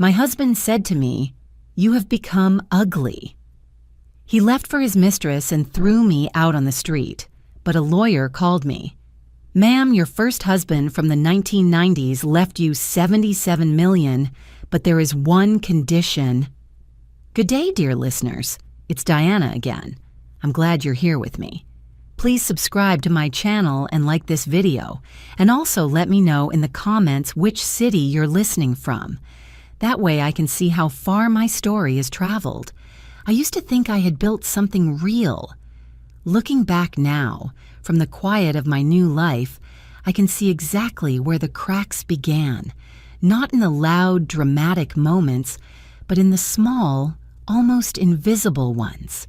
My husband said to me, "You have become ugly." He left for his mistress and threw me out on the street, but a lawyer called me. "Ma'am, your first husband from the 1990s left you $77 million, but there is one condition." Good day, dear listeners. It's Diana again. I'm glad you're here with me. Please subscribe to my channel and like this video, and also let me know in the comments which city you're listening from. That way I can see how far my story has traveled. I used to think I had built something real. Looking back now, from the quiet of my new life, I can see exactly where the cracks began, not in the loud, dramatic moments, but in the small, almost invisible ones.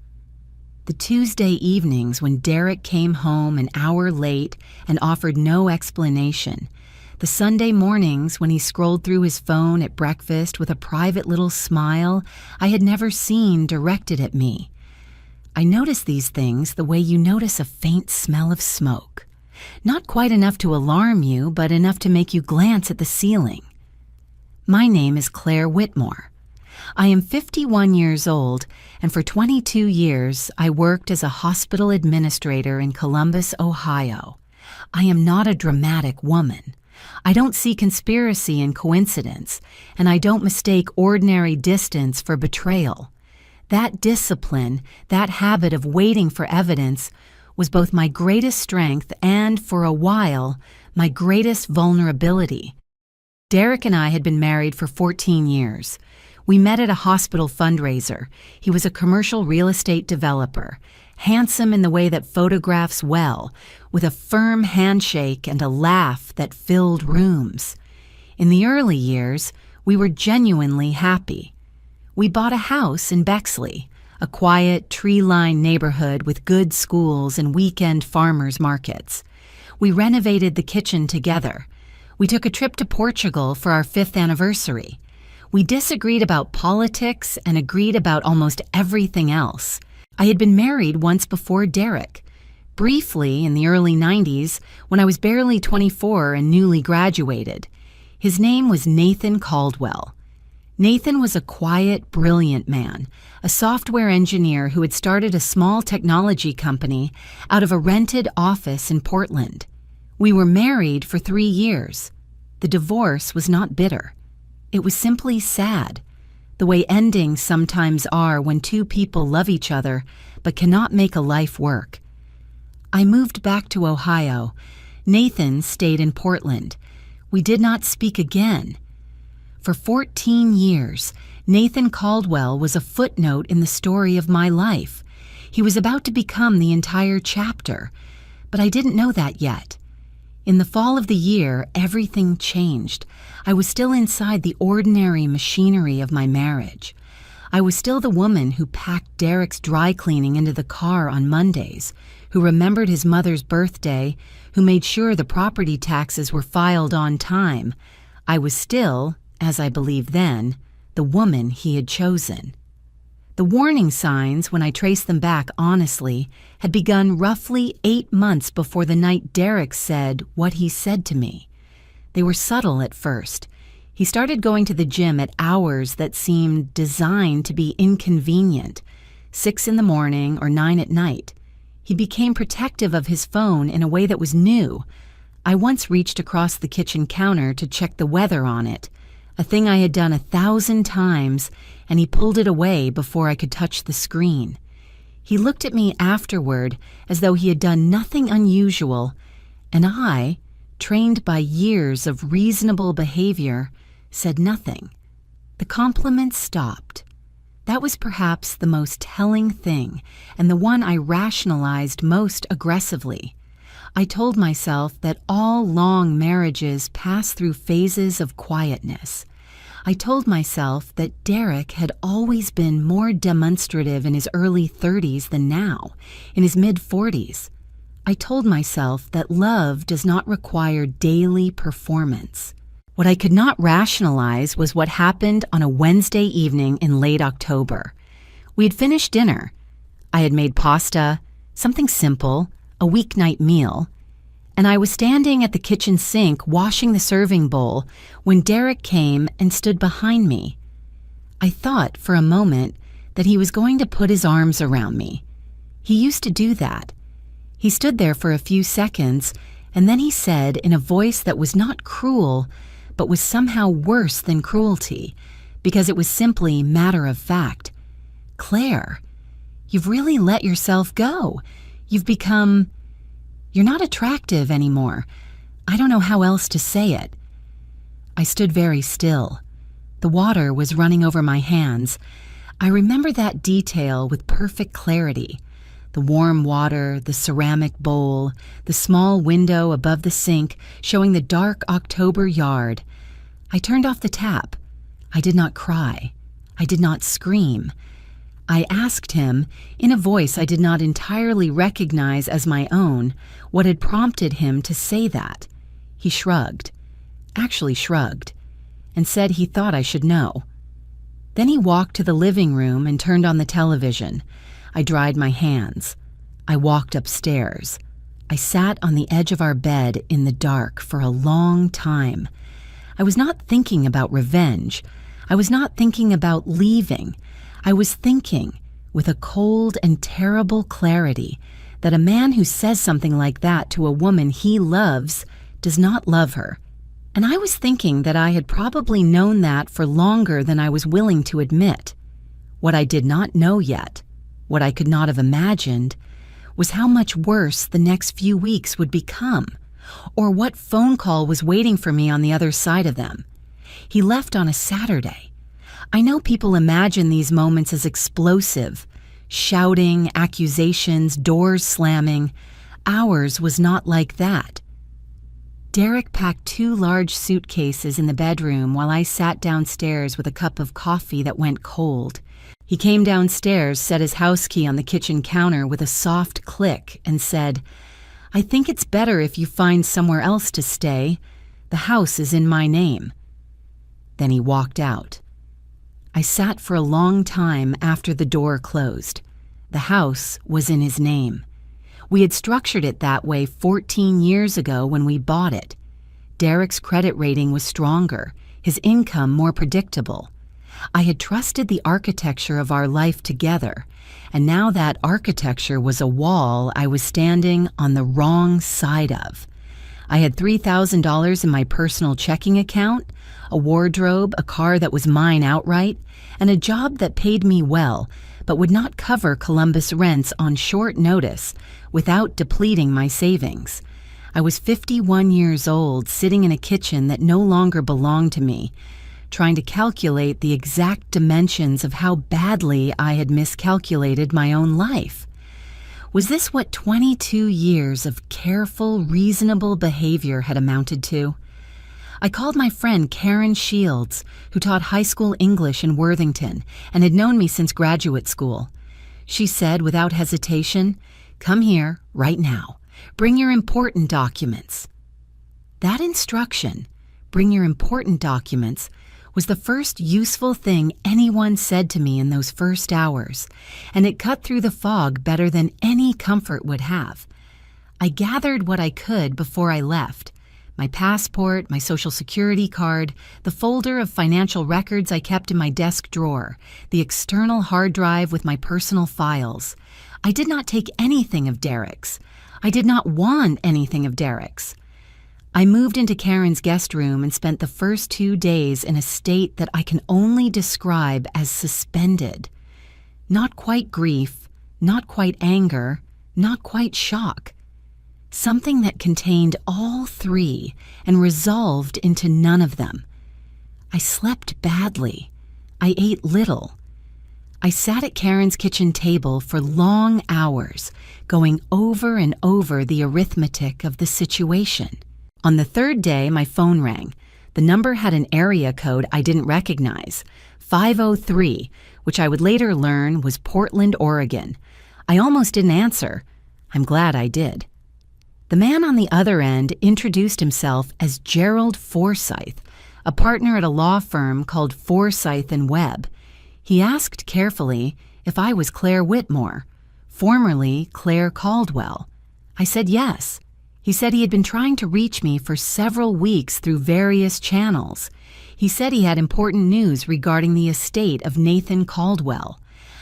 The Tuesday evenings when Derek came home an hour late and offered no explanation. The Sunday mornings when he scrolled through his phone at breakfast with a private little smile I had never seen directed at me. I noticed these things the way you notice a faint smell of smoke. Not quite enough to alarm you, but enough to make you glance at the ceiling. My name is Claire Whitmore. I am 51 years old, and for 22 years I worked as a hospital administrator in Columbus, Ohio. I am not a dramatic woman. I don't see conspiracy in coincidence, and I don't mistake ordinary distance for betrayal. That discipline, that habit of waiting for evidence, was both my greatest strength and, for a while, my greatest vulnerability. Derek and I had been married for 14 years. We met at a hospital fundraiser. He was a commercial real estate developer, handsome in the way that photographs well, with a firm handshake and a laugh that filled rooms. In the early years, we were genuinely happy. We bought a house in Bexley, a quiet, tree-lined neighborhood with good schools and weekend farmers markets. We renovated the kitchen together. We took a trip to Portugal for our 5th anniversary. We disagreed about politics and agreed about almost everything else. I had been married once before Derek. Briefly, in the early 90s, when I was barely 24 and newly graduated. His name was Nathan Caldwell. Nathan was a quiet, brilliant man, a software engineer who had started a small technology company out of a rented office in Portland. We were married for 3 years. The divorce was not bitter. It was simply sad, the way endings sometimes are when two people love each other but cannot make a life work. I moved back to Ohio. Nathan stayed in Portland. We did not speak again. For 14 years, Nathan Caldwell was a footnote in the story of my life. He was about to become the entire chapter, but I didn't know that yet. In the fall of the year, everything changed. I was still inside the ordinary machinery of my marriage. I was still the woman who packed Derek's dry cleaning into the car on Mondays, who remembered his mother's birthday, who made sure the property taxes were filed on time. I was still, as I believed then, the woman he had chosen. The warning signs, when I traced them back honestly, had begun roughly 8 months before the night Derek said what he said to me. They were subtle at first. He started going to the gym at hours that seemed designed to be inconvenient, 6 in the morning or 9 at night. He became protective of his phone in a way that was new. I once reached across the kitchen counter to check the weather on it, a thing I had done 1,000 times, and he pulled it away before I could touch the screen. He looked at me afterward as though he had done nothing unusual, and I, trained by years of reasonable behavior, said nothing. The compliments stopped. That was perhaps the most telling thing, and the one I rationalized most aggressively. I told myself that all long marriages pass through phases of quietness. I told myself that Derek had always been more demonstrative in his early 30s than now, in his mid-40s. I told myself that love does not require daily performance. What I could not rationalize was what happened on a Wednesday evening in late October. We had finished dinner. I had made pasta, something simple, a weeknight meal, and I was standing at the kitchen sink washing the serving bowl when Derek came and stood behind me. I thought for a moment that he was going to put his arms around me. He used to do that. He stood there for a few seconds, and then he said in a voice that was not cruel, but was somehow worse than cruelty, because it was simply matter of fact, "Claire, you've really let yourself go. You're not attractive anymore. I don't know how else to say it." I stood very still. The water was running over my hands. I remember that detail with perfect clarity. The warm water, the ceramic bowl, the small window above the sink showing the dark October yard. I turned off the tap. I did not cry. I did not scream. I asked him, in a voice I did not entirely recognize as my own, what had prompted him to say that. He shrugged, and said he thought I should know. Then he walked to the living room and turned on the television. I dried my hands. I walked upstairs. I sat on the edge of our bed in the dark for a long time. I was not thinking about revenge. I was not thinking about leaving. I was thinking, with a cold and terrible clarity, that a man who says something like that to a woman he loves does not love her. And I was thinking that I had probably known that for longer than I was willing to admit. What I did not know yet, what I could not have imagined, was how much worse the next few weeks would become, or what phone call was waiting for me on the other side of them. He left on a Saturday. I know people imagine these moments as explosive, shouting, accusations, doors slamming. Ours was not like that. Derek packed 2 large suitcases in the bedroom while I sat downstairs with a cup of coffee that went cold. He came downstairs, set his house key on the kitchen counter with a soft click, and said, "I think it's better if you find somewhere else to stay. The house is in my name." Then he walked out. I sat for a long time after the door closed. The house was in his name. We had structured it that way 14 years ago when we bought it. Derek's credit rating was stronger, his income more predictable. I had trusted the architecture of our life together, and now that architecture was a wall I was standing on the wrong side of. I had $3,000 in my personal checking account, a wardrobe, a car that was mine outright, and a job that paid me well, but would not cover Columbus rents on short notice without depleting my savings. I was 51 years old, sitting in a kitchen that no longer belonged to me, trying to calculate the exact dimensions of how badly I had miscalculated my own life. Was this what 22 years of careful, reasonable behavior had amounted to? I called my friend Karen Shields, who taught high school English in Worthington and had known me since graduate school. She said without hesitation, "Come here, right now. Bring your important documents." That instruction, "Bring your important documents," was the first useful thing anyone said to me in those first hours, and it cut through the fog better than any comfort would have. I gathered what I could before I left: my passport, my Social Security card, the folder of financial records I kept in my desk drawer, the external hard drive with my personal files. I did not take anything of Derek's. I did not want anything of Derek's. I moved into Karen's guest room and spent the first 2 days in a state that I can only describe as suspended. Not quite grief, not quite anger, not quite shock. Something that contained all 3 and resolved into none of them. I slept badly. I ate little. I sat at Karen's kitchen table for long hours, going over and over the arithmetic of the situation. On the 3rd day, my phone rang. The number had an area code I didn't recognize, 503, which I would later learn was Portland, Oregon. I almost didn't answer. I'm glad I did. The man on the other end introduced himself as Gerald Forsyth, a partner at a law firm called Forsyth and Webb. He asked carefully if I was Claire Whitmore, formerly Claire Caldwell. I said yes. He said he had been trying to reach me for several weeks through various channels. He said he had important news regarding the estate of Nathan Caldwell.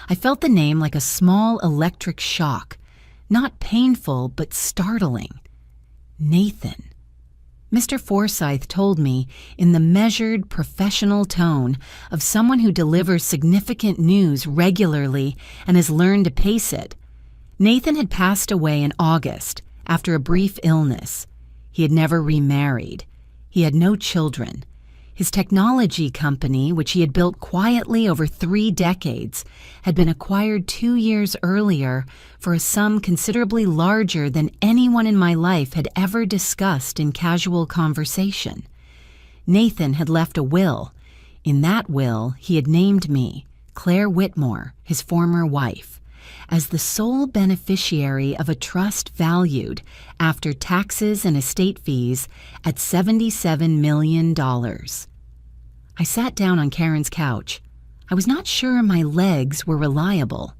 I felt the name like a small electric shock, not painful but startling. Nathan. Mr. Forsythe told me in the measured, professional tone of someone who delivers significant news regularly and has learned to pace it. Nathan had passed away in August after a brief illness. He had never remarried. He had no children. His technology company, which he had built quietly over 3 decades, had been acquired 2 years earlier for a sum considerably larger than anyone in my life had ever discussed in casual conversation. Nathan had left a will. In that will, he had named me, Claire Whitmore, his former wife, as the sole beneficiary of a trust valued, after taxes and estate fees, at $77 million. I sat down on Karen's couch. I was not sure my legs were reliable.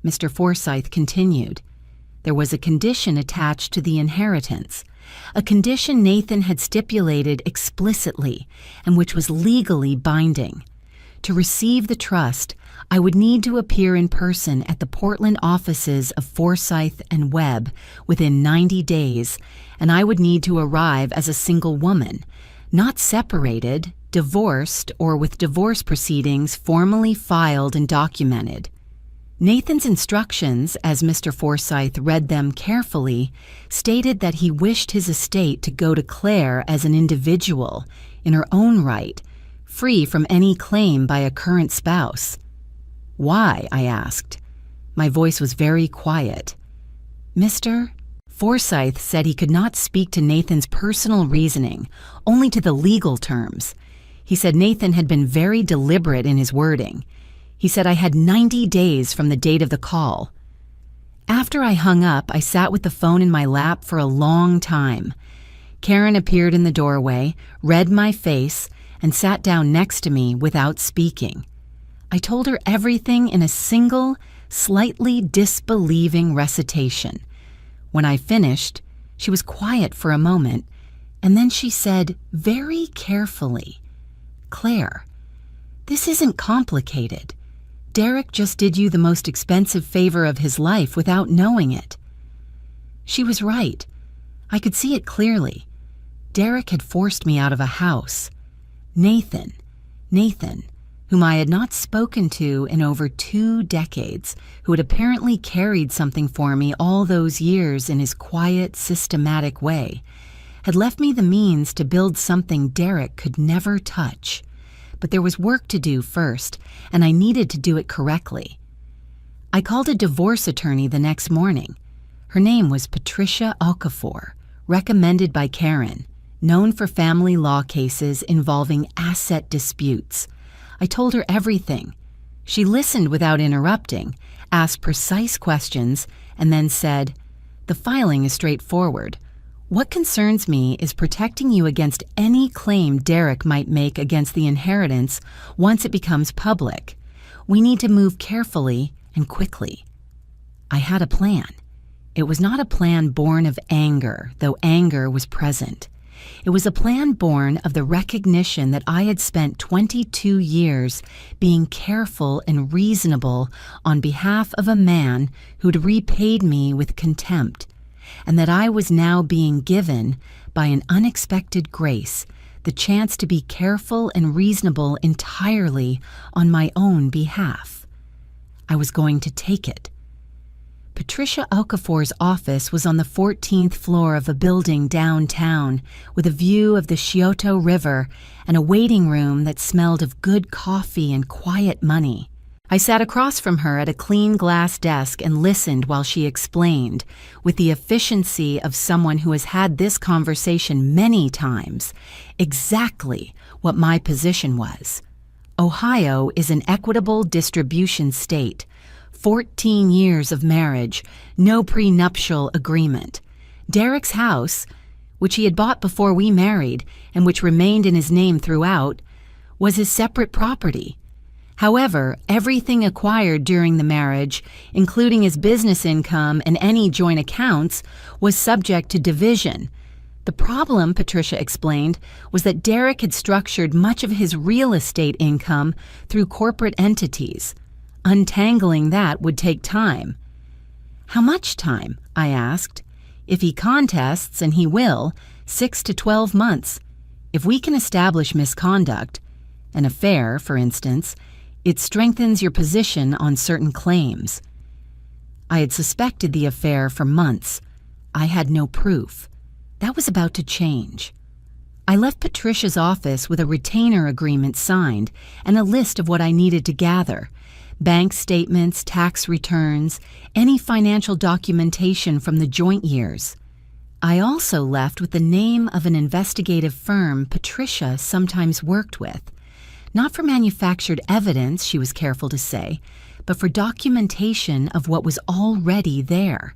Mr. Forsythe continued. There was a condition attached to the inheritance, a condition Nathan had stipulated explicitly and which was legally binding. To receive the trust, I would need to appear in person at the Portland offices of Forsythe and Webb within 90 days, and I would need to arrive as a single woman, not separated, divorced, or with divorce proceedings formally filed and documented. Nathan's instructions, as Mr. Forsythe read them carefully, stated that he wished his estate to go to Claire as an individual, in her own right, free from any claim by a current spouse. Why? I asked. My voice was very quiet. Mr. Forsythe said he could not speak to Nathan's personal reasoning, only to the legal terms. He said Nathan had been very deliberate in his wording. He said I had 90 days from the date of the call. After I hung up, I sat with the phone in my lap for a long time. Karen appeared in the doorway, read my face, and sat down next to me without speaking. I told her everything in a single, slightly disbelieving recitation. When I finished, she was quiet for a moment, and then she said very carefully, "Claire, this isn't complicated. Derek just did you the most expensive favor of his life without knowing it." She was right. I could see it clearly. Derek had forced me out of a house. Nathan, whom I had not spoken to in over 2 decades, who had apparently carried something for me all those years in his quiet, systematic way, had left me the means to build something Derek could never touch. But there was work to do first, and I needed to do it correctly. I called a divorce attorney the next morning. Her name was Patricia Okafor, recommended by Karen, known for family law cases involving asset disputes. I told her everything. She listened without interrupting, asked precise questions, and then said, "The filing is straightforward. What concerns me is protecting you against any claim Derek might make against the inheritance once it becomes public. We need to move carefully and quickly." I had a plan. It was not a plan born of anger, though anger was present. It was a plan born of the recognition that I had spent 22 years being careful and reasonable on behalf of a man who'd repaid me with contempt, and that I was now being given, by an unexpected grace, the chance to be careful and reasonable entirely on my own behalf. I was going to take it. Patricia Okafor's office was on the 14th floor of a building downtown with a view of the Scioto River and a waiting room that smelled of good coffee and quiet money. I sat across from her at a clean glass desk and listened while she explained, with the efficiency of someone who has had this conversation many times, exactly what my position was. Ohio is an equitable distribution state. 14 years of marriage, no prenuptial agreement. Derek's house, which he had bought before we married and which remained in his name throughout, was his separate property. However, everything acquired during the marriage, including his business income and any joint accounts, was subject to division. The problem, Patricia explained, was that Derek had structured much of his real estate income through corporate entities. Untangling that would take time. How much time? I asked. If he contests, and he will, 6 to 12 months. If we can establish misconduct, an affair, for instance, it strengthens your position on certain claims. I had suspected the affair for months. I had no proof. That was about to change. I left Patricia's office with a retainer agreement signed and a list of what I needed to gather: bank statements, tax returns, any financial documentation from the joint years. I also left with the name of an investigative firm Patricia sometimes worked with. Not for manufactured evidence, she was careful to say, but for documentation of what was already there.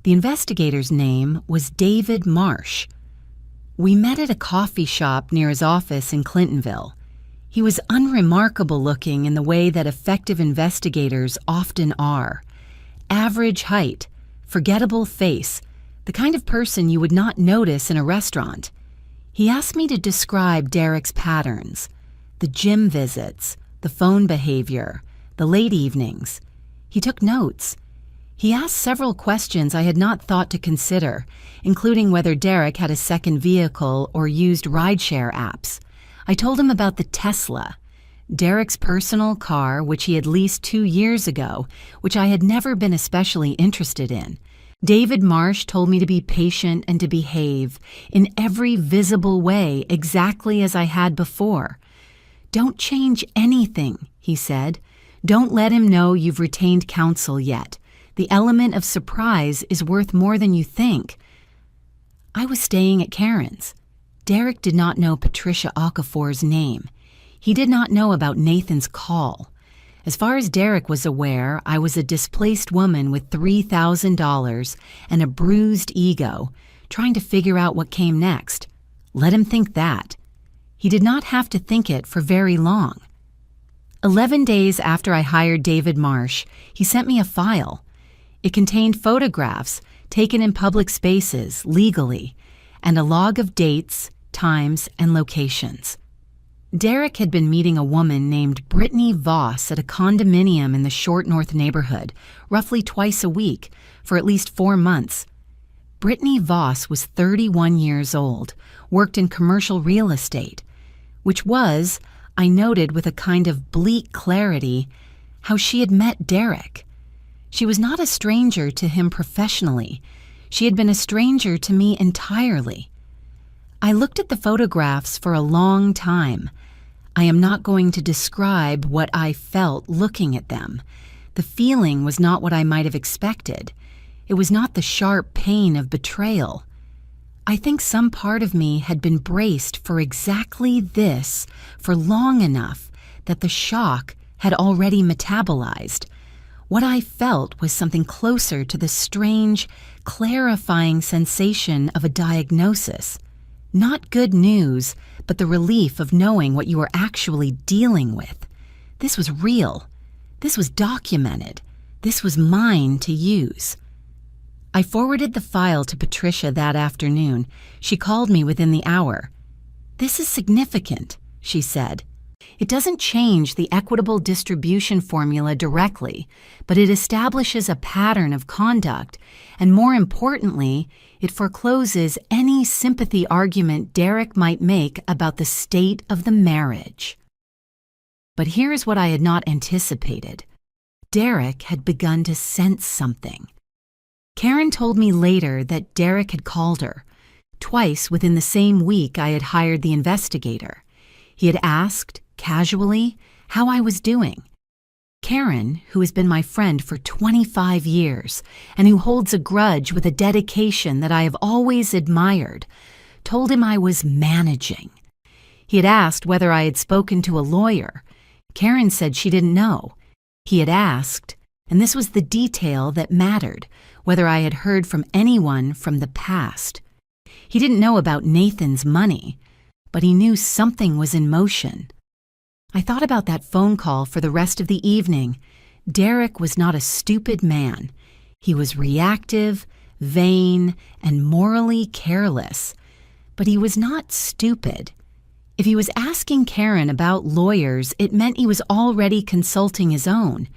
The investigator's name was David Marsh. We met at a coffee shop near his office in Clintonville. He was unremarkable looking in the way that effective investigators often are. Average height, forgettable face, the kind of person you would not notice in a restaurant. He asked me to describe Derek's patterns: the gym visits, the phone behavior, the late evenings. He took notes. He asked several questions I had not thought to consider, including whether Derek had a second vehicle or used rideshare apps. I told him about the Tesla, Derek's personal car, which he had leased 2 years ago, which I had never been especially interested in. David Marsh told me to be patient and to behave in every visible way exactly as I had before. Don't change anything, he said. Don't let him know you've retained counsel yet. The element of surprise is worth more than you think. I was staying at Karen's. Derek did not know Patricia Okafor's name. He did not know about Nathan's call. As far as Derek was aware, I was a displaced woman with $3,000 and a bruised ego, trying to figure out what came next. Let him think that. He did not have to think it for very long. 11 days after I hired David Marsh, he sent me a file. It contained photographs taken in public spaces, legally, and a log of dates, times, and locations. Derek had been meeting a woman named Brittany Voss at a condominium in the Short North neighborhood, roughly twice a week, for at least 4 months. Brittany Voss was 31 years old, worked in commercial real estate, which was, I noted with a kind of bleak clarity, how she had met Derek. She was not a stranger to him professionally. She had been a stranger to me entirely. I looked at the photographs for a long time. I am not going to describe what I felt looking at them. The feeling was not what I might have expected. It was not the sharp pain of betrayal. I think some part of me had been braced for exactly this for long enough that the shock had already metabolized. What I felt was something closer to the strange, clarifying sensation of a diagnosis. Not good news, but the relief of knowing what you were actually dealing with. This was real. This was documented. This was mine to use. I forwarded the file to Patricia that afternoon. She called me within the hour. "This is significant," she said. "It doesn't change the equitable distribution formula directly, but it establishes a pattern of conduct, and more importantly, it forecloses any sympathy argument Derek might make about the state of the marriage." But here's what I had not anticipated. Derek had begun to sense something. Karen told me later that Derek had called her. Twice within the same week I had hired the investigator. He had asked, casually, how I was doing. Karen, who has been my friend for 25 years and who holds a grudge with a dedication that I have always admired, told him I was managing. He had asked whether I had spoken to a lawyer. Karen said she didn't know. He had asked, and this was the detail that mattered, whether I had heard from anyone from the past. He didn't know about Nathan's money, but he knew something was in motion. I thought about that phone call for the rest of the evening. Derek was not a stupid man. He was reactive, vain, and morally careless. But he was not stupid. If he was asking Karen about lawyers, it meant he was already consulting his own.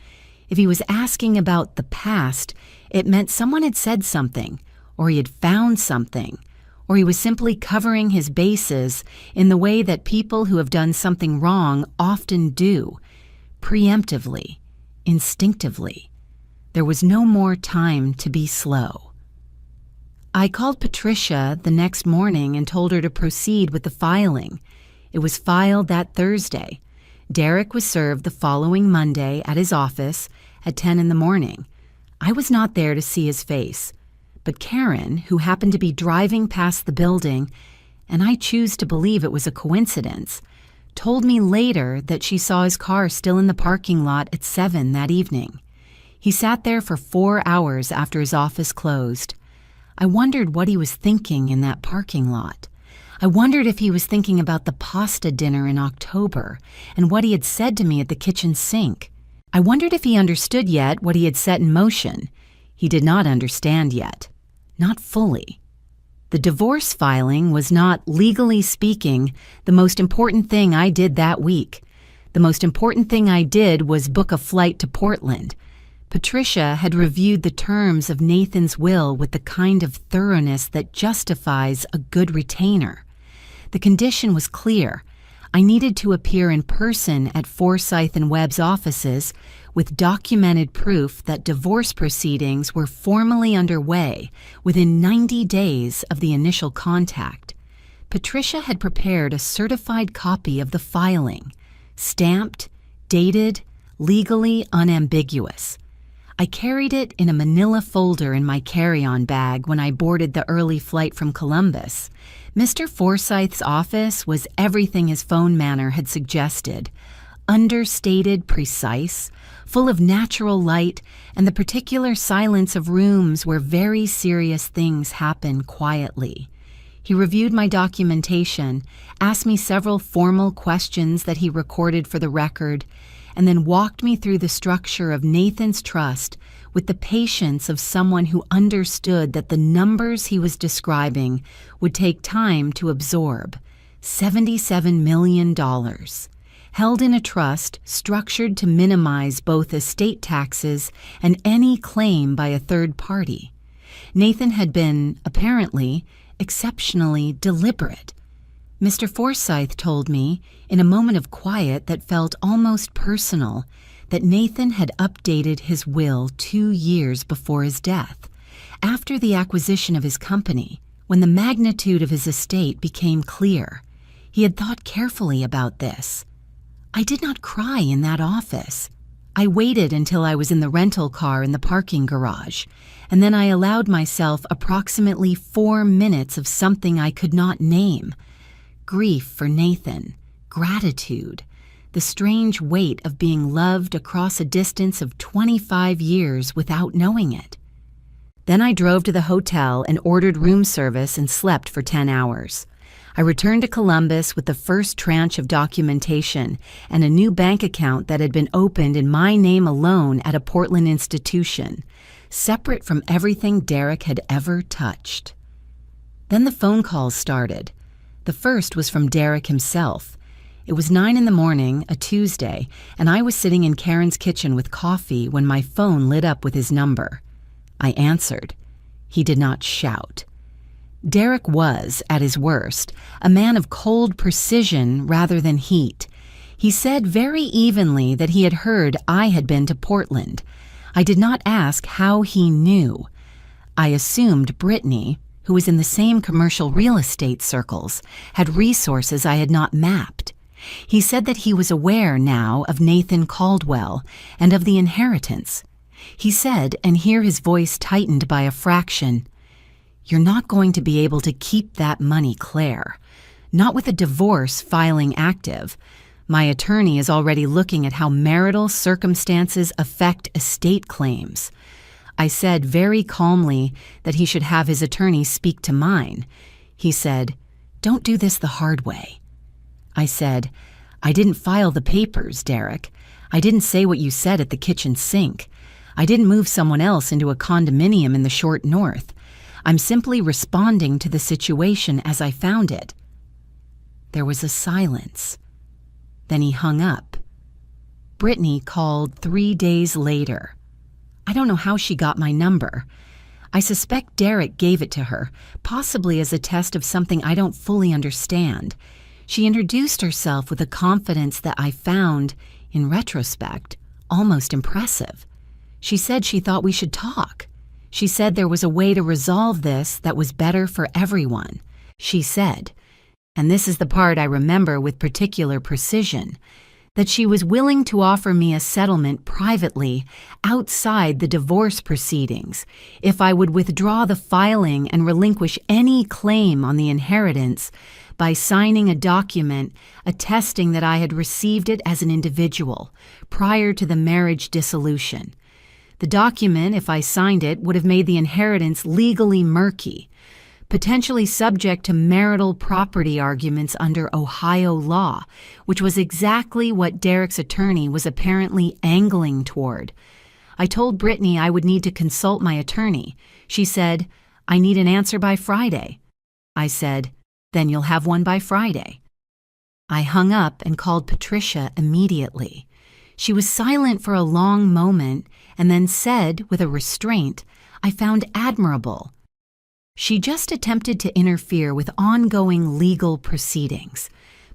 If he was asking about the past, it meant someone had said something, or he had found something, or he was simply covering his bases in the way that people who have done something wrong often do, preemptively, instinctively. There was no more time to be slow. I called Patricia the next morning and told her to proceed with the filing. It was filed that Thursday. Derek was served the following Monday at his office at 10 in the morning. I was not there to see his face, but Karen, who happened to be driving past the building, and I choose to believe it was a coincidence, told me later that she saw his car still in the parking lot at 7 that evening. He sat there for 4 hours after his office closed. I wondered what he was thinking in that parking lot. I wondered if he was thinking about the pasta dinner in October and what he had said to me at the kitchen sink. I wondered if he understood yet what he had set in motion. He did not understand yet. Not fully. The divorce filing was not, legally speaking, the most important thing I did that week. The most important thing I did was book a flight to Portland. Patricia had reviewed the terms of Nathan's will with the kind of thoroughness that justifies a good retainer. The condition was clear. I needed to appear in person at Forsyth and Webb's offices with documented proof that divorce proceedings were formally underway within 90 days of the initial contact. Patricia had prepared a certified copy of the filing, stamped, dated, legally unambiguous. I carried it in a manila folder in my carry-on bag when I boarded the early flight from Columbus. Mr. Forsyth's office was everything his phone manner had suggested. Understated, precise, full of natural light and the particular silence of rooms where very serious things happen quietly. He reviewed my documentation, asked me several formal questions that he recorded for the record, and then walked me through the structure of Nathan's trust with the patience of someone who understood that the numbers he was describing would take time to absorb. $77 million. Held in a trust structured to minimize both estate taxes and any claim by a third party. Nathan had been, apparently, exceptionally deliberate. Mr. Forsyth told me, in a moment of quiet that felt almost personal, that Nathan had updated his will 2 years before his death, after the acquisition of his company, when the magnitude of his estate became clear. He had thought carefully about this. I did not cry in that office. I waited until I was in the rental car in the parking garage, and then I allowed myself approximately 4 minutes of something I could not name. Grief for Nathan, gratitude, the strange weight of being loved across a distance of 25 years without knowing it. Then I drove to the hotel and ordered room service and slept for 10 hours. I returned to Columbus with the first tranche of documentation and a new bank account that had been opened in my name alone at a Portland institution, separate from everything Derek had ever touched. Then the phone calls started. The first was from Derek himself. It was 9 in the morning, a Tuesday, and I was sitting in Karen's kitchen with coffee when my phone lit up with his number. I answered. He did not shout. Derek was, at his worst, a man of cold precision rather than heat. He said very evenly that he had heard I had been to Portland. I did not ask how he knew. I assumed Brittany, who was in the same commercial real estate circles, had resources I had not mapped. He said that he was aware now of Nathan Caldwell and of the inheritance. He said, and here his voice tightened by a fraction, "You're not going to be able to keep that money, Claire. Not with a divorce filing active. My attorney is already looking at how marital circumstances affect estate claims." I said very calmly that he should have his attorney speak to mine. He said, "Don't do this the hard way." I said, "I didn't file the papers, Derek. I didn't say what you said at the kitchen sink. I didn't move someone else into a condominium in the short north. I'm simply responding to the situation as I found it." There was a silence. Then he hung up. Brittany called 3 days later. I don't know how she got my number. I suspect Derek gave it to her, possibly as a test of something I don't fully understand. She introduced herself with a confidence that I found, in retrospect, almost impressive. She said she thought we should talk. She said there was a way to resolve this that was better for everyone. She said, and this is the part I remember with particular precision, that she was willing to offer me a settlement privately outside the divorce proceedings if I would withdraw the filing and relinquish any claim on the inheritance by signing a document attesting that I had received it as an individual prior to the marriage dissolution. The document, if I signed it, would have made the inheritance legally murky, potentially subject to marital property arguments under Ohio law, which was exactly what Derek's attorney was apparently angling toward. I told Brittany I would need to consult my attorney. She said, "I need an answer by Friday." I said, "Then you'll have one by Friday." I hung up and called Patricia immediately. She was silent for a long moment and then said, with a restraint I found admirable, "She just attempted to interfere with ongoing legal proceedings.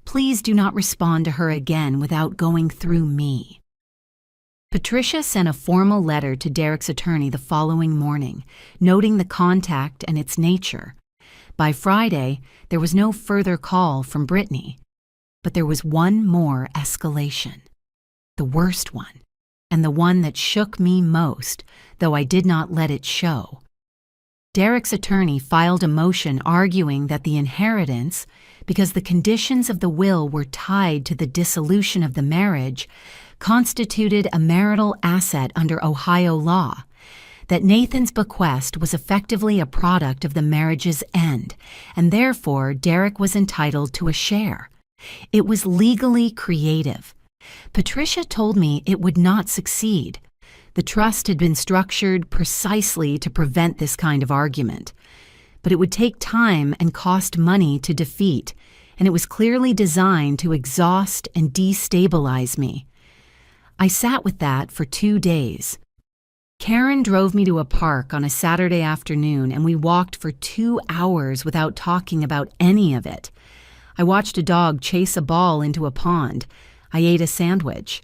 Please do not respond to her again without going through me." Patricia sent a formal letter to Derek's attorney the following morning, noting the contact and its nature. By Friday, there was no further call from Brittany. But there was one more escalation. The worst one, and the one that shook me most, though I did not let it show. Derek's attorney filed a motion arguing that the inheritance, because the conditions of the will were tied to the dissolution of the marriage, constituted a marital asset under Ohio law, that Nathan's bequest was effectively a product of the marriage's end, and therefore Derek was entitled to a share. It was legally creative. Patricia told me it would not succeed. The trust had been structured precisely to prevent this kind of argument. But it would take time and cost money to defeat, and it was clearly designed to exhaust and destabilize me. I sat with that for 2 days. Karen drove me to a park on a Saturday afternoon, and we walked for 2 hours without talking about any of it. I watched a dog chase a ball into a pond. I ate a sandwich.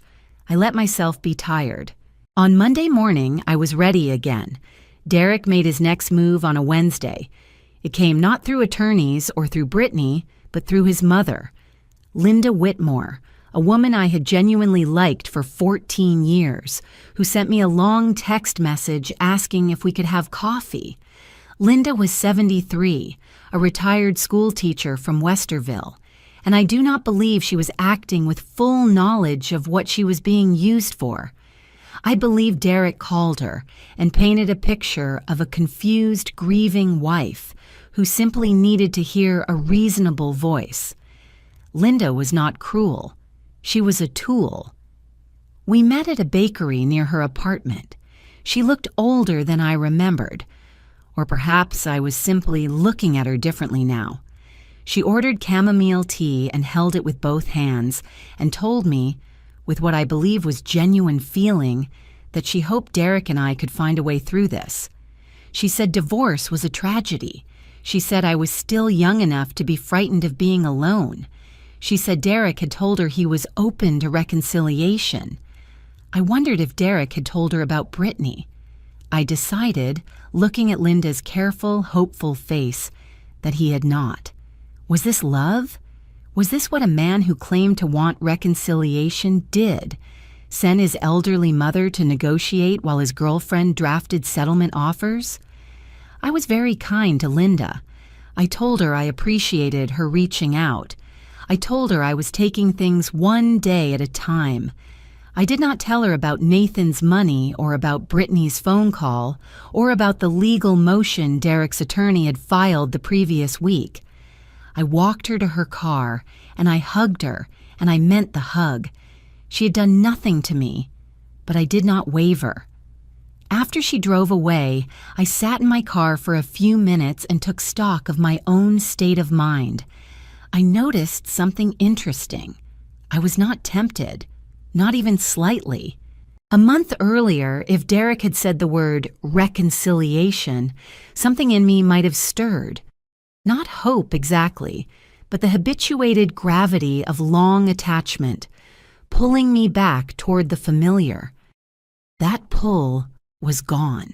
I let myself be tired. On Monday morning, I was ready again. Derek made his next move on a Wednesday. It came not through attorneys or through Brittany, but through his mother, Linda Whitmore, a woman I had genuinely liked for 14 years, who sent me a long text message asking if we could have coffee. Linda was 73, a retired school teacher from Westerville, and I do not believe she was acting with full knowledge of what she was being used for. I believe Derek called her and painted a picture of a confused, grieving wife who simply needed to hear a reasonable voice. Linda was not cruel. She was a tool. We met at a bakery near her apartment. She looked older than I remembered, or perhaps I was simply looking at her differently now. She ordered chamomile tea and held it with both hands and told me, with what I believe was genuine feeling, that she hoped Derek and I could find a way through this. She said divorce was a tragedy. She said I was still young enough to be frightened of being alone. She said Derek had told her he was open to reconciliation. I wondered if Derek had told her about Brittany. I decided, looking at Linda's careful, hopeful face, that he had not. Was this love? Was this what a man who claimed to want reconciliation did? Send his elderly mother to negotiate while his girlfriend drafted settlement offers? I was very kind to Linda. I told her I appreciated her reaching out. I told her I was taking things one day at a time. I did not tell her about Nathan's money or about Brittany's phone call or about the legal motion Derek's attorney had filed the previous week. I walked her to her car, and I hugged her, and I meant the hug. She had done nothing to me, but I did not waver. After she drove away, I sat in my car for a few minutes and took stock of my own state of mind. I noticed something interesting. I was not tempted, not even slightly. A month earlier, if Derek had said the word reconciliation, something in me might have stirred. Not hope exactly, but the habituated gravity of long attachment, pulling me back toward the familiar. That pull was gone.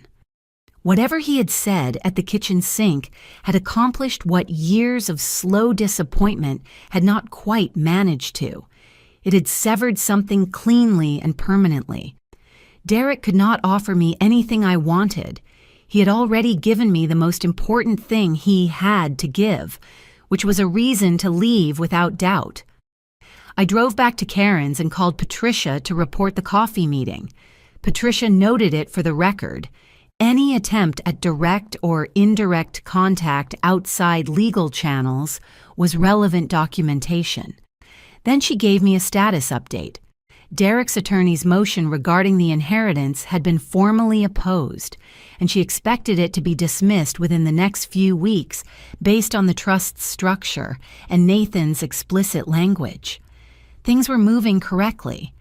Whatever he had said at the kitchen sink had accomplished what years of slow disappointment had not quite managed to. It had severed something cleanly and permanently. Derek could not offer me anything I wanted. He had already given me the most important thing he had to give, which was a reason to leave without doubt. I drove back to Karen's and called Patricia to report the coffee meeting. Patricia noted it for the record. Any attempt at direct or indirect contact outside legal channels was relevant documentation. Then she gave me a status update. Derek's attorney's motion regarding the inheritance had been formally opposed, and she expected it to be dismissed within the next few weeks based on the trust's structure and Nathan's explicit language. Things were moving correctly,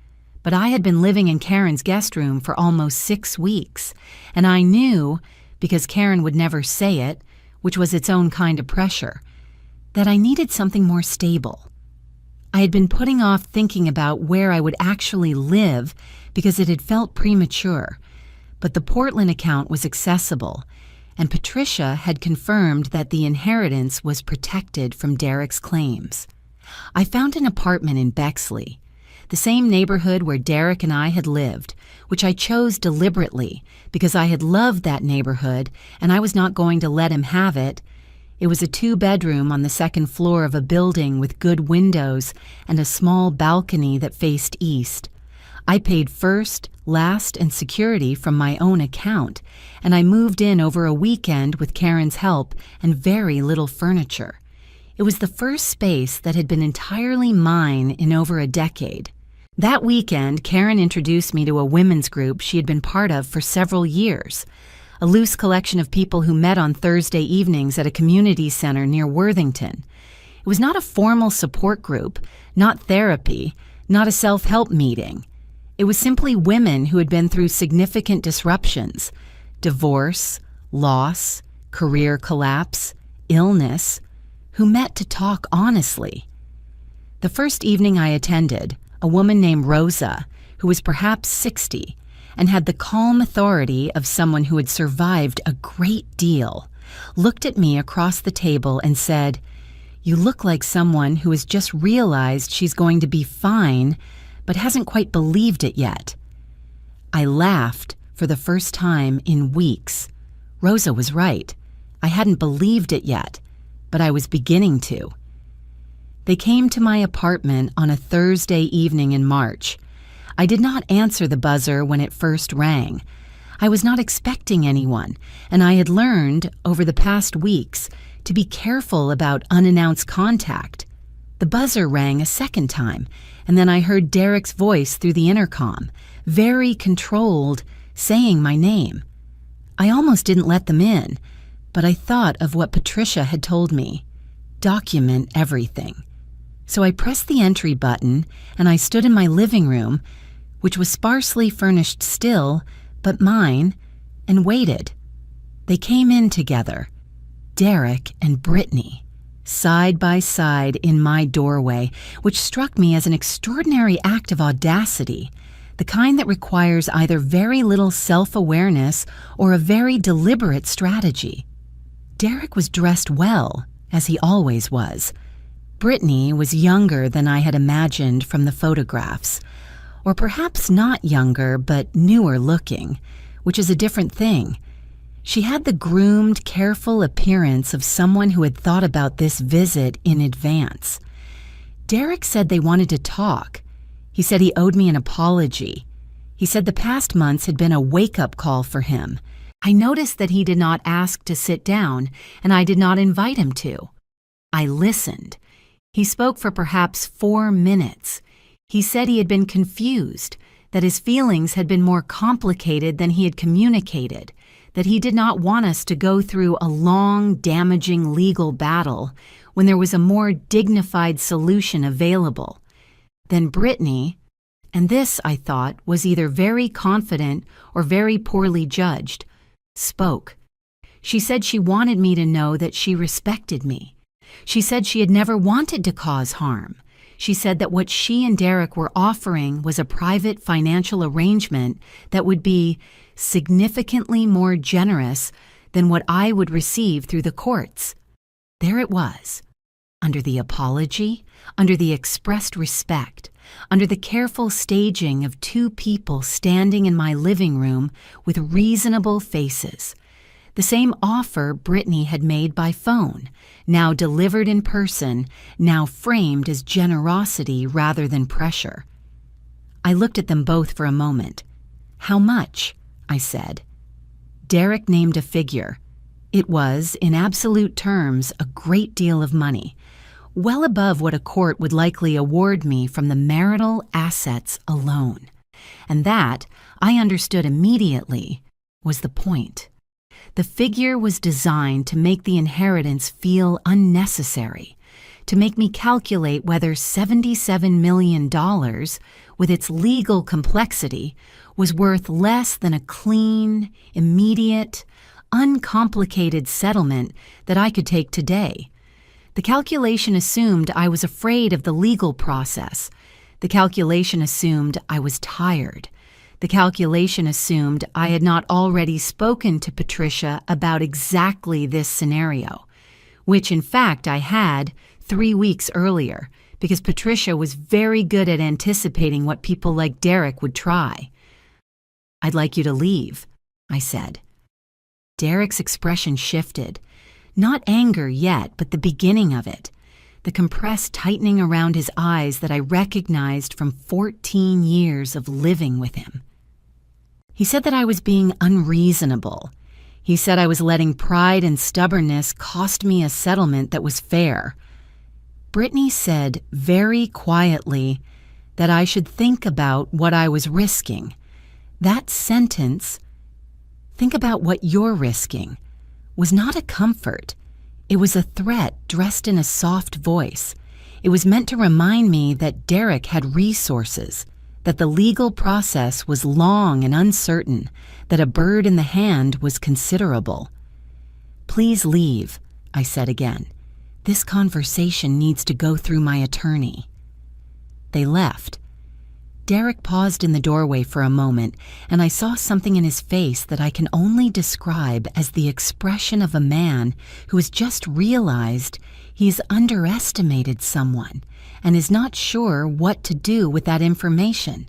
but I had been living in Karen's guest room for almost 6 weeks, and I knew, because Karen would never say it, which was its own kind of pressure, that I needed something more stable. I had been putting off thinking about where I would actually live because it had felt premature, but the Portland account was accessible, and Patricia had confirmed that the inheritance was protected from Derek's claims. I found an apartment in Bexley, the same neighborhood where Derek and I had lived, which I chose deliberately because I had loved that neighborhood and I was not going to let him have it. It was a 2-bedroom on the second floor of a building with good windows and a small balcony that faced east. I paid first, last, and security from my own account, and I moved in over a weekend with Karen's help and very little furniture. It was the first space that had been entirely mine in over a decade. That weekend, Karen introduced me to a women's group she had been part of for several years, a loose collection of people who met on Thursday evenings at a community center near Worthington. It was not a formal support group, not therapy, not a self-help meeting. It was simply women who had been through significant disruptions, divorce, loss, career collapse, illness, who met to talk honestly. The first evening I attended, a woman named Rosa, who was perhaps 60, and had the calm authority of someone who had survived a great deal, looked at me across the table and said, "You look like someone who has just realized she's going to be fine, but hasn't quite believed it yet." I laughed for the first time in weeks. Rosa was right. I hadn't believed it yet, but I was beginning to. They came to my apartment on a Thursday evening in March. I did not answer the buzzer when it first rang. I was not expecting anyone, and I had learned, over the past weeks, to be careful about unannounced contact. The buzzer rang a second time, and then I heard Derek's voice through the intercom, very controlled, saying my name. I almost didn't let them in, but I thought of what Patricia had told me. Document everything. So I pressed the entry button, and I stood in my living room, which was sparsely furnished still, but mine, and waited. They came in together, Derek and Brittany, side by side in my doorway, which struck me as an extraordinary act of audacity, the kind that requires either very little self-awareness or a very deliberate strategy. Derek was dressed well, as he always was. Brittany was younger than I had imagined from the photographs, or perhaps not younger, but newer looking, which is a different thing. She had the groomed, careful appearance of someone who had thought about this visit in advance. Derek said they wanted to talk. He said he owed me an apology. He said the past months had been a wake-up call for him. I noticed that he did not ask to sit down, and I did not invite him to. I listened. He spoke for perhaps 4 minutes. He said he had been confused, that his feelings had been more complicated than he had communicated, that he did not want us to go through a long, damaging legal battle when there was a more dignified solution available. Then Brittany, and this, I thought, was either very confident or very poorly judged, spoke. She said she wanted me to know that she respected me. She said she had never wanted to cause harm. She said that what she and Derek were offering was a private financial arrangement that would be significantly more generous than what I would receive through the courts. There it was, under the apology, under the expressed respect, under the careful staging of two people standing in my living room with reasonable faces. The same offer Brittany had made by phone, now delivered in person, now framed as generosity rather than pressure. I looked at them both for a moment. "How much?" I said. Derek named a figure. It was, in absolute terms, a great deal of money, well above what a court would likely award me from the marital assets alone. And that, I understood immediately, was the point. The figure was designed to make the inheritance feel unnecessary, to make me calculate whether $77 million, with its legal complexity, was worth less than a clean, immediate, uncomplicated settlement that I could take today. The calculation assumed I was afraid of the legal process. The calculation assumed I was tired. The calculation assumed I had not already spoken to Patricia about exactly this scenario, which in fact I had 3 weeks earlier, because Patricia was very good at anticipating what people like Derek would try. "I'd like you to leave," I said. Derek's expression shifted. Not anger yet, but the beginning of it. The compressed tightening around his eyes that I recognized from 14 years of living with him. He said that I was being unreasonable. He said I was letting pride and stubbornness cost me a settlement that was fair. Brittany said very quietly that I should think about what I was risking. That sentence, "Think about what you're risking," was not a comfort. It was a threat dressed in a soft voice. It was meant to remind me that Derek had resources, that the legal process was long and uncertain, that a bird in the hand was considerable. "Please leave," I said again. "This conversation needs to go through my attorney." They left. Derek paused in the doorway for a moment, and I saw something in his face that I can only describe as the expression of a man who has just realized he's underestimated someone and is not sure what to do with that information.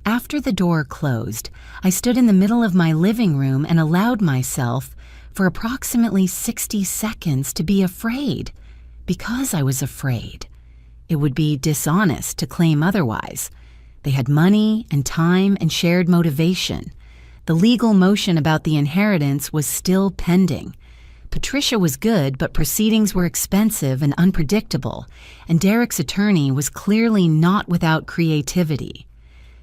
After the door closed, I stood in the middle of my living room and allowed myself, for approximately 60 seconds, to be afraid, because I was afraid. It would be dishonest to claim otherwise. They had money and time and shared motivation. The legal motion about the inheritance was still pending. Patricia was good, but proceedings were expensive and unpredictable, and Derek's attorney was clearly not without creativity.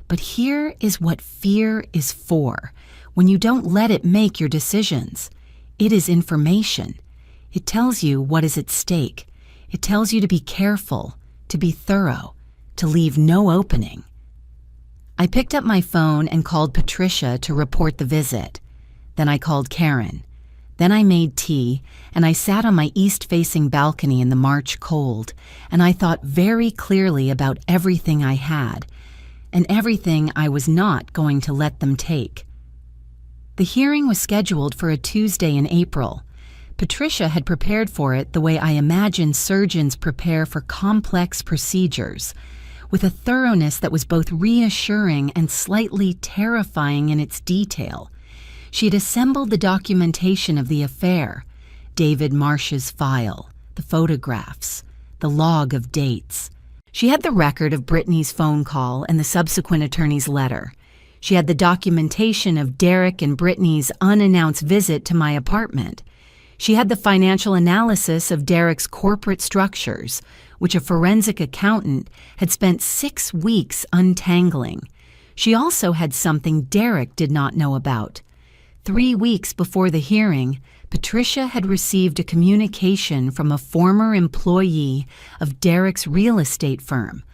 But here is what fear is for, when you don't let it make your decisions. It is information. It tells you what is at stake. It tells you to be careful, to be thorough, to leave no opening. I picked up my phone and called Patricia to report the visit. Then I called Karen. Then I made tea, and I sat on my east-facing balcony in the March cold, and I thought very clearly about everything I had, and everything I was not going to let them take. The hearing was scheduled for a Tuesday in April. Patricia had prepared for it the way I imagine surgeons prepare for complex procedures, with a thoroughness that was both reassuring and slightly terrifying in its detail. She had assembled the documentation of the affair, David Marsh's file, the photographs, the log of dates. She had the record of Brittany's phone call and the subsequent attorney's letter. She had the documentation of Derek and Brittany's unannounced visit to my apartment. She had the financial analysis of Derek's corporate structures, which a forensic accountant had spent 6 weeks untangling. She also had something Derek did not know about. 3 weeks before the hearing, Patricia had received a communication from a former employee of Derek's real estate firm,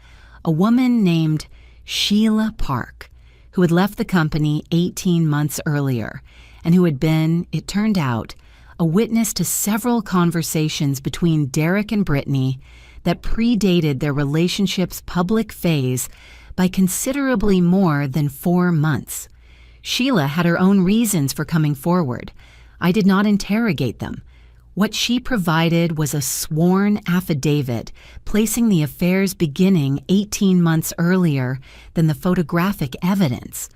a woman named Sheila Park, who had left the company 18 months earlier and who had been, it turned out, a witness to several conversations between Derek and Brittany that predated their relationship's public phase by considerably more than 4 months. Sheila had her own reasons for coming forward. I did not interrogate them. What she provided was a sworn affidavit placing the affairs beginning 18 months earlier than the photographic evidence,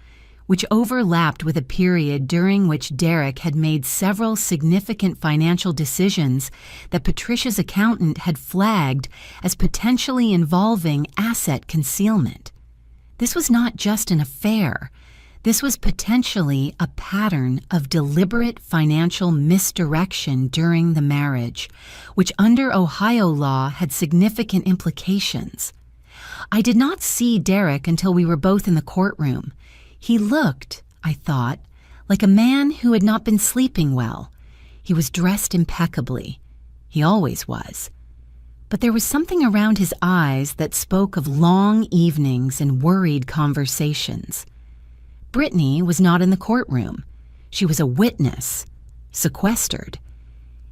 which overlapped with a period during which Derek had made several significant financial decisions that Patricia's accountant had flagged as potentially involving asset concealment. This was not just an affair. This was potentially a pattern of deliberate financial misdirection during the marriage, which under Ohio law had significant implications. I did not see Derek until we were both in the courtroom. He looked, I thought, like a man who had not been sleeping well. He was dressed impeccably. He always was. But there was something around his eyes that spoke of long evenings and worried conversations. Brittany was not in the courtroom. She was a witness, sequestered.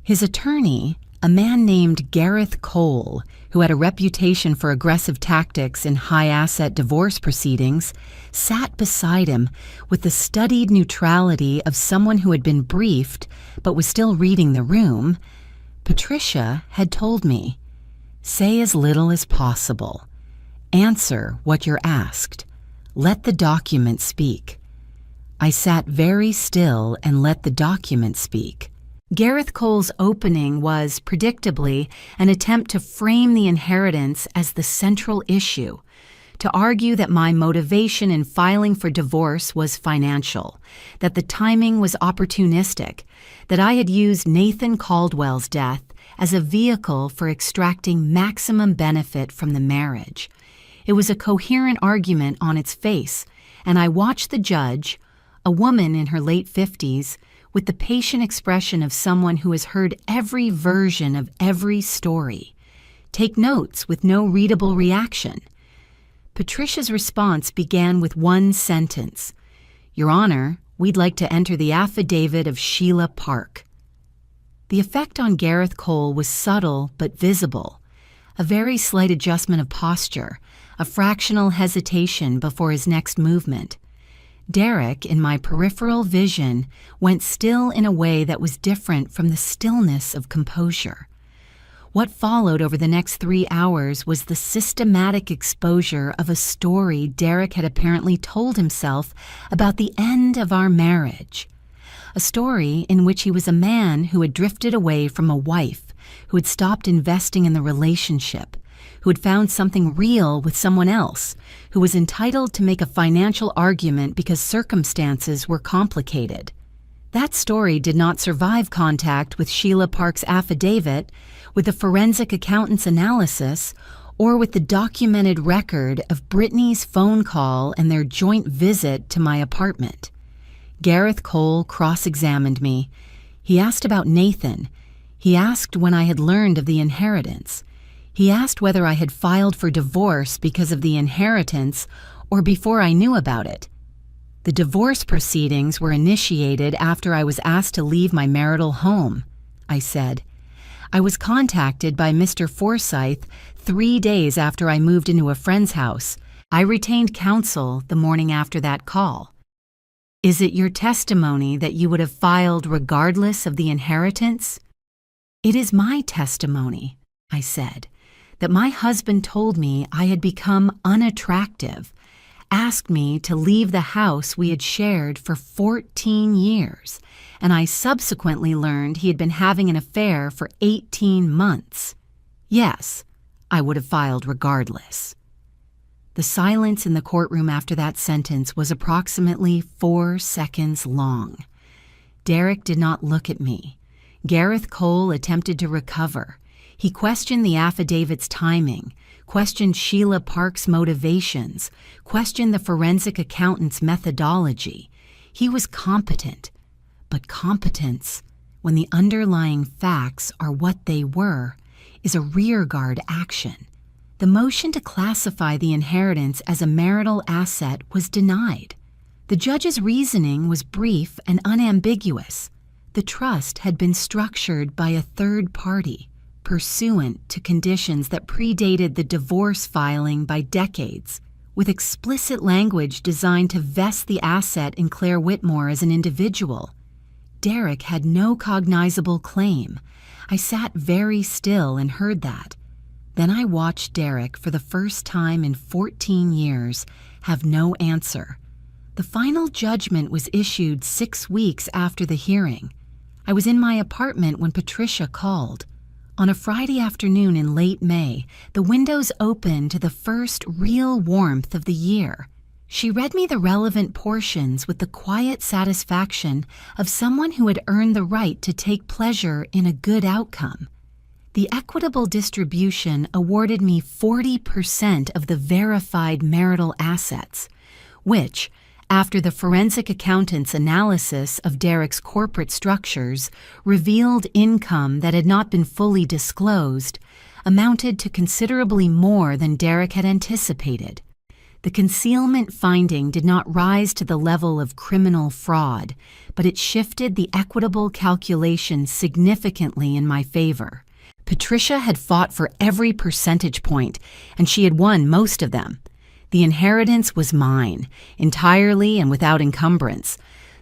His attorney, a man named Gareth Cole, who had a reputation for aggressive tactics in high-asset divorce proceedings, sat beside him with the studied neutrality of someone who had been briefed but was still reading the room. Patricia had told me, "Say as little as possible. Answer what you're asked. Let the document speak." I sat very still and let the document speak. Gareth Cole's opening was, predictably, an attempt to frame the inheritance as the central issue, to argue that my motivation in filing for divorce was financial, that the timing was opportunistic, that I had used Nathan Caldwell's death as a vehicle for extracting maximum benefit from the marriage. It was a coherent argument on its face, and I watched the judge, a woman in her late 50s, with the patient expression of someone who has heard every version of every story, take notes with no readable reaction. Patricia's response began with one sentence. "Your Honor, we'd like to enter the affidavit of Sheila Park." The effect on Gareth Cole was subtle but visible. A very slight adjustment of posture, a fractional hesitation before his next movement. Derek, in my peripheral vision, went still in a way that was different from the stillness of composure. What followed over the next 3 hours was the systematic exposure of a story Derek had apparently told himself about the end of our marriage. A story in which he was a man who had drifted away from a wife, who had stopped investing in the relationship, who had found something real with someone else, who was entitled to make a financial argument because circumstances were complicated. That story did not survive contact with Sheila Park's affidavit, with the forensic accountant's analysis, or with the documented record of Brittany's phone call and their joint visit to my apartment. Gareth Cole cross-examined me. He asked about Nathan. He asked when I had learned of the inheritance. He asked whether I had filed for divorce because of the inheritance or before I knew about it. The divorce proceedings were initiated after I was asked to leave my marital home, I said. I was contacted by Mr. Forsyth 3 days after I moved into a friend's house. I retained counsel the morning after that call. Is it your testimony that you would have filed regardless of the inheritance? It is my testimony, I said, that my husband told me I had become unattractive, asked me to leave the house we had shared for 14 years, and I subsequently learned he had been having an affair for 18 months. Yes, I would have filed regardless. The silence in the courtroom after that sentence was approximately 4 seconds long. Derek did not look at me. Gareth Cole attempted to recover. He questioned the affidavit's timing, questioned Sheila Park's motivations, questioned the forensic accountant's methodology. He was competent. But competence, when the underlying facts are what they were, is a rearguard action. The motion to classify the inheritance as a marital asset was denied. The judge's reasoning was brief and unambiguous. The trust had been structured by a third party, pursuant to conditions that predated the divorce filing by decades, with explicit language designed to vest the asset in Claire Whitmore as an individual. Derek had no cognizable claim. I sat very still and heard that. Then I watched Derek, for the first time in 14 years, have no answer. The final judgment was issued 6 weeks after the hearing. I was in my apartment when Patricia called. On a Friday afternoon in late May, the windows opened to the first real warmth of the year. She read me the relevant portions with the quiet satisfaction of someone who had earned the right to take pleasure in a good outcome. The equitable distribution awarded me 40% of the verified marital assets, which, after the forensic accountant's analysis of Derek's corporate structures revealed income that had not been fully disclosed, amounted to considerably more than Derek had anticipated. The concealment finding did not rise to the level of criminal fraud, but it shifted the equitable calculation significantly in my favor. Patricia had fought for every percentage point, and she had won most of them. The inheritance was mine, entirely and without encumbrance.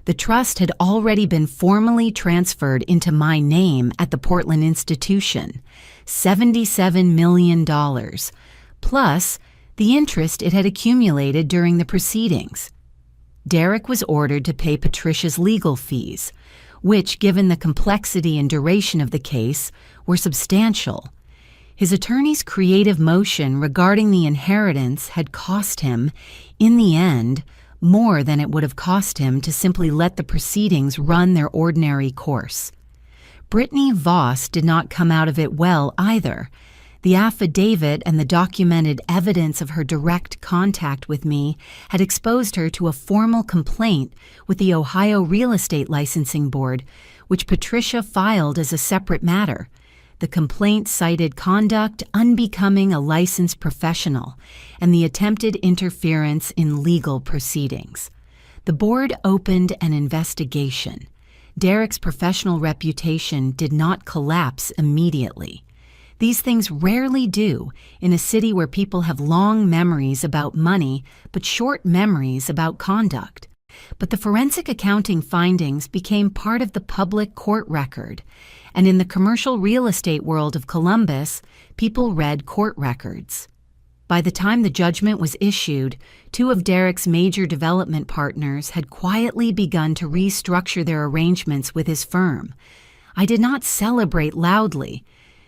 The trust had already been formally transferred into my name at the Portland institution, $77 million, plus the interest it had accumulated during the proceedings. Derek was ordered to pay Patricia's legal fees, which, given the complexity and duration of the case, were substantial. His attorney's creative motion regarding the inheritance had cost him, in the end, more than it would have cost him to simply let the proceedings run their ordinary course. Brittany Voss did not come out of it well either. The affidavit and the documented evidence of her direct contact with me had exposed her to a formal complaint with the Ohio Real Estate Licensing Board, which Patricia filed as a separate matter. The complaint cited conduct unbecoming a licensed professional and the attempted interference in legal proceedings. The board opened an investigation. Derek's professional reputation did not collapse immediately. These things rarely do in a city where people have long memories about money but short memories about conduct. But the forensic accounting findings became part of the public court record, and in the commercial real estate world of Columbus, people read court records. By the time the judgment was issued, 2 of Derek's major development partners had quietly begun to restructure their arrangements with his firm. I did not celebrate loudly.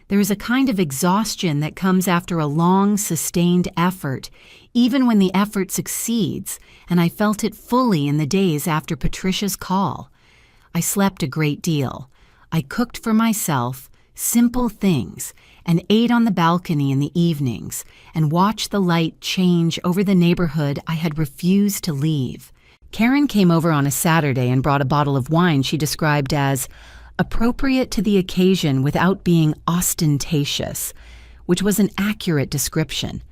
There is a kind of exhaustion that comes after a long, sustained effort, even when the effort succeeds, and I felt it fully in the days after Patricia's call. I slept a great deal. I cooked for myself, simple things, and ate on the balcony in the evenings, and watched the light change over the neighborhood I had refused to leave. Karen came over on a Saturday and brought a bottle of wine she described as appropriate to the occasion without being ostentatious, which was an accurate description.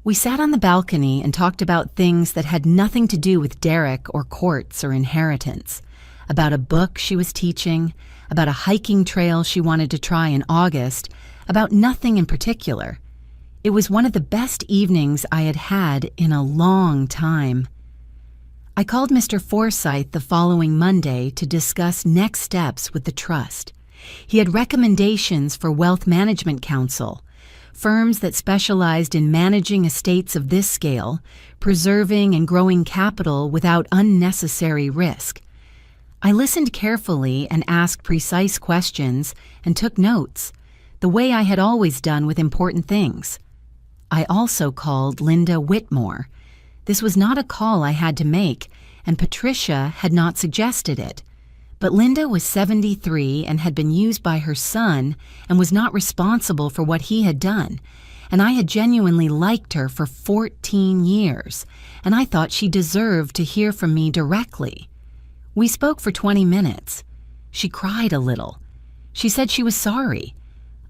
We sat on the balcony and talked about things that had nothing to do with Derek or courts or inheritance, about a book she was teaching, about a hiking trail she wanted to try in August, about nothing in particular. It was one of the best evenings I had had in a long time. I called Mr. Forsythe the following Monday to discuss next steps with the trust. He had recommendations for wealth management counsel, firms that specialized in managing estates of this scale, preserving and growing capital without unnecessary risk. I listened carefully and asked precise questions and took notes, the way I had always done with important things. I also called Linda Whitmore. This was not a call I had to make, and Patricia had not suggested it. But Linda was 73 and had been used by her son and was not responsible for what he had done. And I had genuinely liked her for 14 years, and I thought she deserved to hear from me directly. We spoke for 20 minutes. She cried a little. She said she was sorry.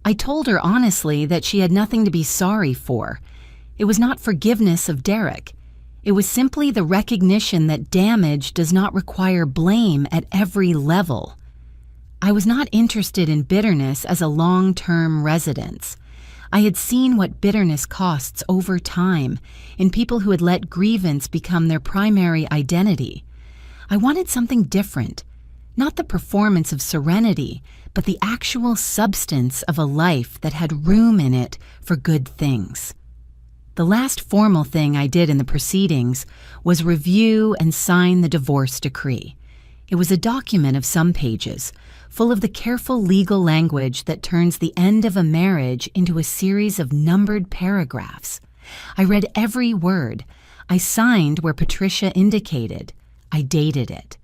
I told her honestly that she had nothing to be sorry for. It was not forgiveness of Derek. It was simply the recognition that damage does not require blame at every level. I was not interested in bitterness as a long-term residence. I had seen what bitterness costs over time in people who had let grievance become their primary identity. I wanted something different, not the performance of serenity, but the actual substance of a life that had room in it for good things. The last formal thing I did in the proceedings was review and sign the divorce decree. It was a document of some pages, full of the careful legal language that turns the end of a marriage into a series of numbered paragraphs. I read every word. I signed where Patricia indicated. I dated it.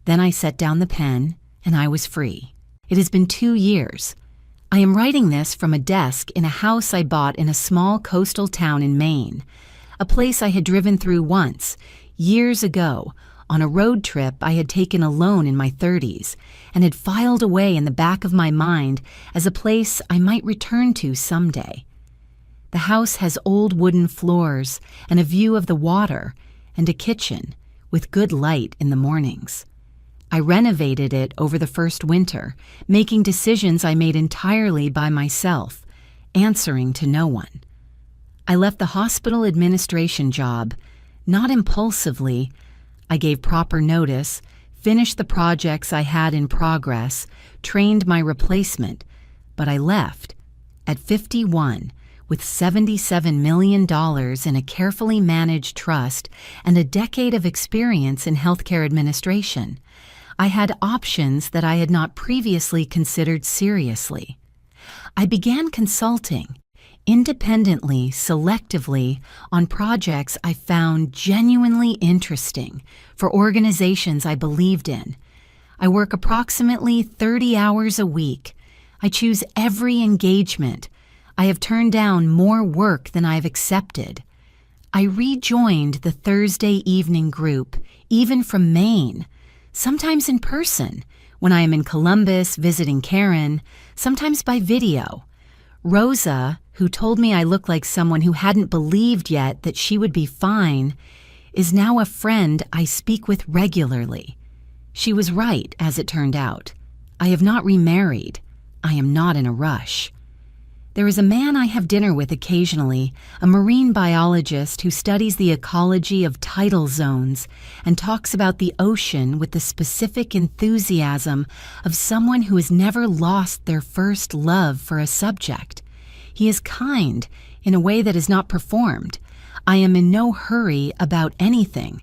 Then I set down the pen, and I was free. It has been 2 years. I am writing this from a desk in a house I bought in a small coastal town in Maine, a place I had driven through once, years ago, on a road trip I had taken alone in my 30s, and had filed away in the back of my mind as a place I might return to someday. The house has old wooden floors and a view of the water, and a kitchen, with good light in the mornings. I renovated it over the first winter, making decisions I made entirely by myself, answering to no one. I left the hospital administration job, not impulsively. I gave proper notice, finished the projects I had in progress, trained my replacement, but I left at 51 with $77 million in a carefully managed trust and a decade of experience in healthcare administration. I had options that I had not previously considered seriously. I began consulting, independently, selectively, on projects I found genuinely interesting for organizations I believed in. I work approximately 30 hours a week. I choose every engagement. I have turned down more work than I have accepted. I rejoined the Thursday evening group, even from Maine, sometimes in person, when I am in Columbus visiting Karen, sometimes by video. Rosa, who told me I looked like someone who hadn't believed yet that she would be fine, is now a friend I speak with regularly. She was right, as it turned out. I have not remarried. I am not in a rush. There is a man I have dinner with occasionally, a marine biologist who studies the ecology of tidal zones and talks about the ocean with the specific enthusiasm of someone who has never lost their first love for a subject. He is kind in a way that is not performed. I am in no hurry about anything.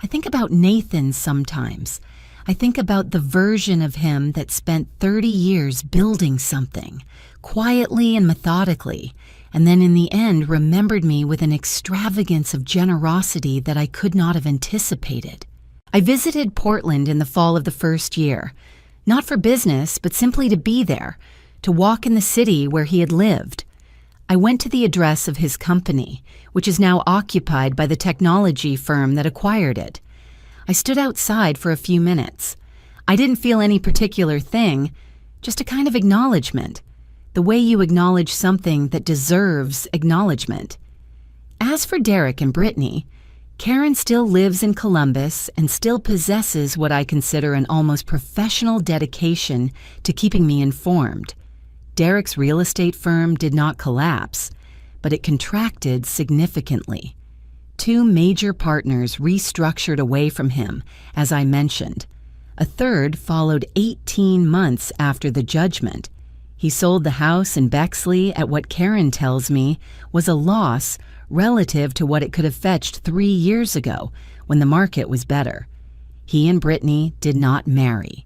I think about Nathan sometimes. I think about the version of him that spent 30 years building something, quietly and methodically, and then in the end remembered me with an extravagance of generosity that I could not have anticipated. I visited Portland in the fall of the first year, not for business, but simply to be there, to walk in the city where he had lived. I went to the address of his company, which is now occupied by the technology firm that acquired it. I stood outside for a few minutes. I didn't feel any particular thing, just a kind of acknowledgement, the way you acknowledge something that deserves acknowledgement. As for Derek and Brittany, Karen still lives in Columbus and still possesses what I consider an almost professional dedication to keeping me informed. Derek's real estate firm did not collapse, but it contracted significantly. 2 major partners restructured away from him, as I mentioned. A third followed 18 months after the judgment. He sold the house in Bexley at what Karen tells me was a loss relative to what it could have fetched 3 years ago when the market was better. He and Brittany did not marry.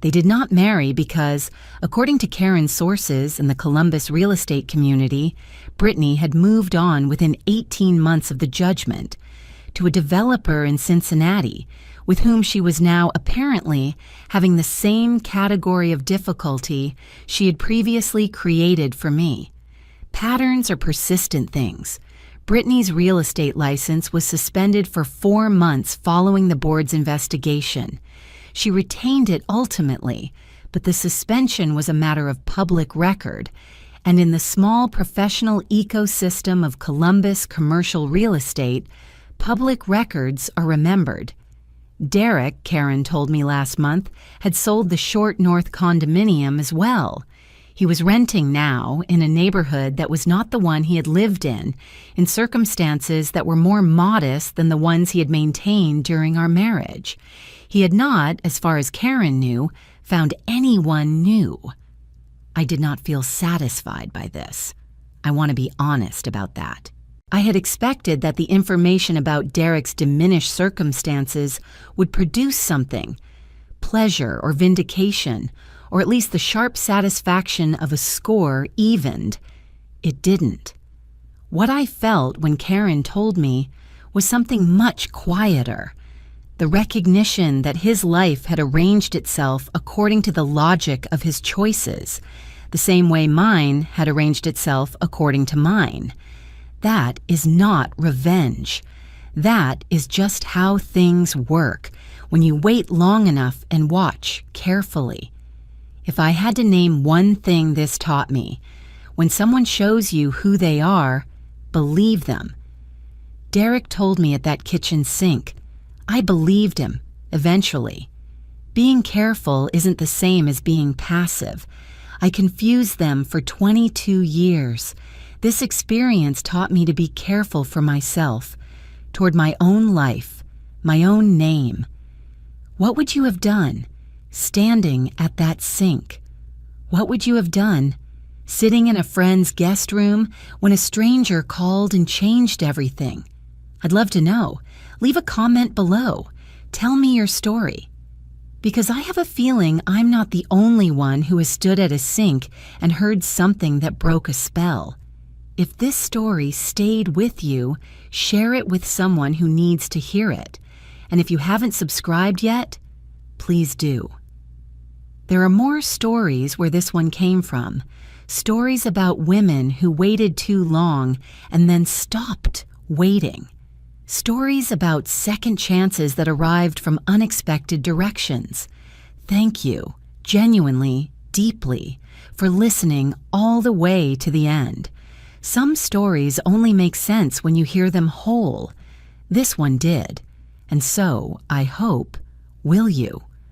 They did not marry because, according to Karen's sources in the Columbus real estate community, Brittany had moved on within 18 months of the judgment. to a developer in Cincinnati, with whom she was now apparently having the same category of difficulty she had previously created for me. Patterns are persistent things. Brittany's real estate license was suspended for 4 months following the board's investigation. She retained it ultimately, but the suspension was a matter of public record, and in the small professional ecosystem of Columbus commercial real estate, public records are remembered. Derek, Karen told me last month, had sold the Short North condominium as well. He was renting now in a neighborhood that was not the one he had lived in circumstances that were more modest than the ones he had maintained during our marriage. He had not, as far as Karen knew, found anyone new. I did not feel satisfied by this. I want to be honest about that. I had expected that the information about Derek's diminished circumstances would produce something, pleasure or vindication, or at least the sharp satisfaction of a score evened. It didn't. What I felt when Karen told me was something much quieter. The recognition that his life had arranged itself according to the logic of his choices, the same way mine had arranged itself according to mine. That is not revenge. That is just how things work when you wait long enough and watch carefully. If I had to name one thing this taught me, when someone shows you who they are, believe them. Derek told me at that kitchen sink. I believed him, eventually. Being careful isn't the same as being passive. I confused them for 22 years. This experience taught me to be careful for myself, toward my own life, my own name. What would you have done, standing at that sink? What would you have done, sitting in a friend's guest room when a stranger called and changed everything? I'd love to know. Leave a comment below. Tell me your story. Because I have a feeling I'm not the only one who has stood at a sink and heard something that broke a spell. If this story stayed with you, share it with someone who needs to hear it. And if you haven't subscribed yet, please do. There are more stories where this one came from. Stories about women who waited too long and then stopped waiting. Stories about second chances that arrived from unexpected directions. Thank you, genuinely, deeply, for listening all the way to the end. Some stories only make sense when you hear them whole. This one did, and so, I hope, will you.